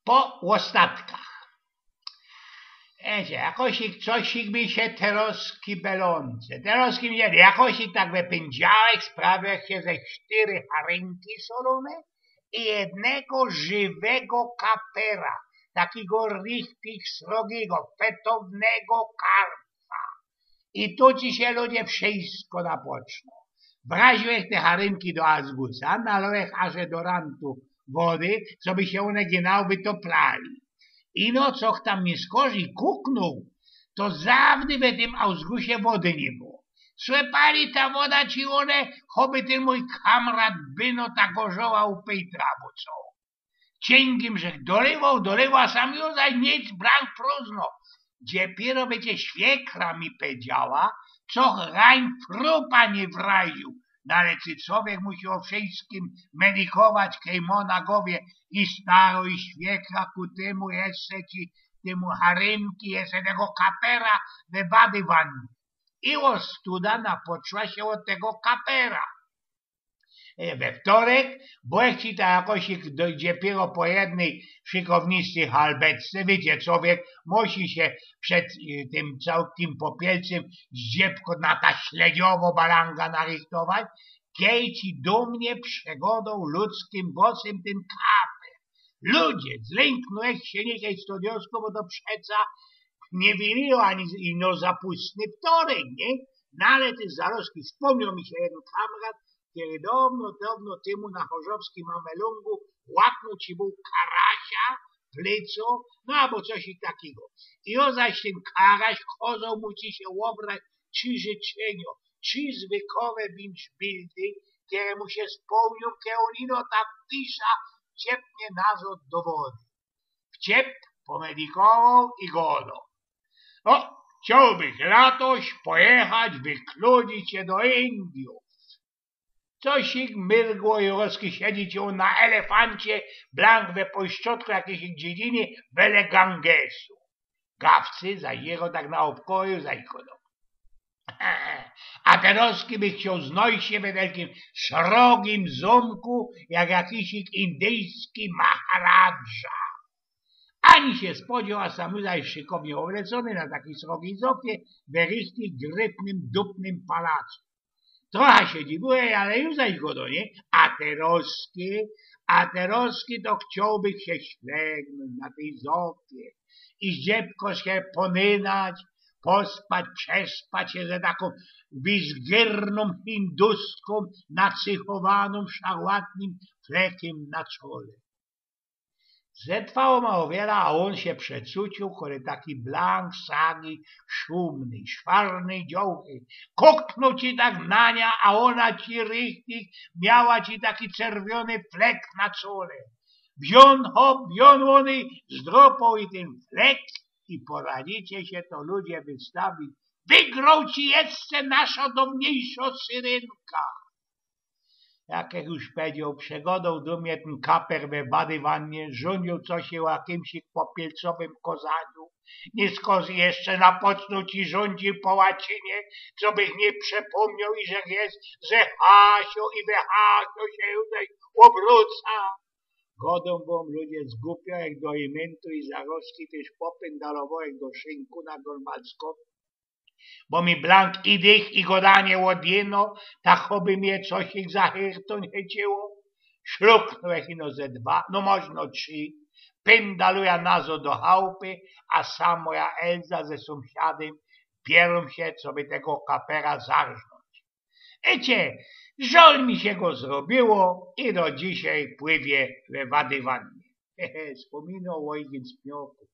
po ostatkach. Wiecie, jakosik cosik mi się teraz kibelące. Teraz mi się, jakosik tak wypędziałek, sprawiał się ze 4 harynki solone i jednego żywego kapera, takiego richtig srogiego, fetownego karpa. I tu ci się ludzie wszystko napoczną. Wraziłeś te harynki do azgusa, nalałeś aż do rantu wody, co by się one ginałby to plali. Ino coch tam nie skorzy kuknął, to zawdy we tym azgusie wody nie było. Słepali ta woda ci one, choby ten mój kamrat byno ta gorzoła upej trawo, co? Cięgiem, że dolewał, a sam już zaś nic brak próżno. Dopiero będzie świekra mi powiedziała, co rań frupa nie wraził. No ale czy człowiek musi o wszystkim medikować, kejmo na głowie i staro i świekra ku temu jeszcze ci, temu harynki, jeszcze tego kapera we wady wanny. I ostuda napoczła się od tego kapera. We wtorek, byłeś ci ta jakoś dopiero po jednej szykownisty halbeczce, wiecie, człowiek musi się przed tym całkiem popielcem zdziepko na ta śledziowo balanga narychtować, kiej ci dumnie przegodą ludzkim głosem ten kaper. Ludzie, zlęknąłeś się niechaj studiosko, bo to przeca nie winiło ani ino zapustny wtorek, nie? No ale ty zaroski, wspomniał mi się jeden kamrat, kiedy dawno temu na chorzowskim Mamelungu łapnął ci był karasia, plyco, no albo coś takiego. I o zaś ten karaś kozą mu ci się obrać 3 życzenia, 3 zwykowe bildy, które mu się spełnią, kiedy on ino tak pisza, ciepnie nazot do wody. Wciep pomedikował i godo. O, chciałbyś latoś pojechać, wykludzić się do Indiów. Cosik myrgło i roski siedzieć na elefancie, blank we pościotku jakiejś dziedzinie, wele Gangesu. Gawcy za jego tak na obkoju zajkodą. A teroski by chciał znojść się we wielkim srogim ząbku, jak jakiś indyjski maharadża. Ani się spodziewał, a sam zaś szykownie oblecony na takiej srogiej zopie, we richtig grypnym, dupnym palacu. Trochę się dziwiłem, ale już zaś go nie? A teroski to chciałby się ślegnąć na tej zopie i zdziepko się ponynać, pospać, przespać się ze taką wizgierną hinduską, nacychowaną szarłatnym flekiem na czole. Zetrwało mało wiele, a on się przecucił, który taki blank, sagi, szumny, szwarny dziołchy. Koknął ci tak na nia, a ona ci richtig miała ci taki czerwiony flek na czole. Wziął ony, zdropał i ten flek i poradzicie się to ludzie wystawić. Wygrał ci jeszcze nasza dawniejsza syrenka. Jak już powiedział, przegodą do mnie ten kaper we wady wannie, żonił coś o jakimś popielcowym kozaniu. Nie skozy jeszcze napocnął ci rządzi po łacinie, co bych nie przepomniał i że jest, że Hasio i we Hasio się tutaj obróca. Godą wam ludzie zgłupią jak do imentu i zaroski też popędalowo jak do szynku na Gormalską. Bo mi blank i dych i godanie odjeno, tak choby mnie coś ich za hirto nie chciało. Szluknąłeś ino ze 2, no można 3. Pędaluja nazo do chałupy, a sam moja Elza ze sąsiadem bierą się, co by tego kapera zarżnąć. Ecie, żal mi się go zrobiło i do dzisiaj pływie we wady wannie. Wspominał ojciec Pnioku.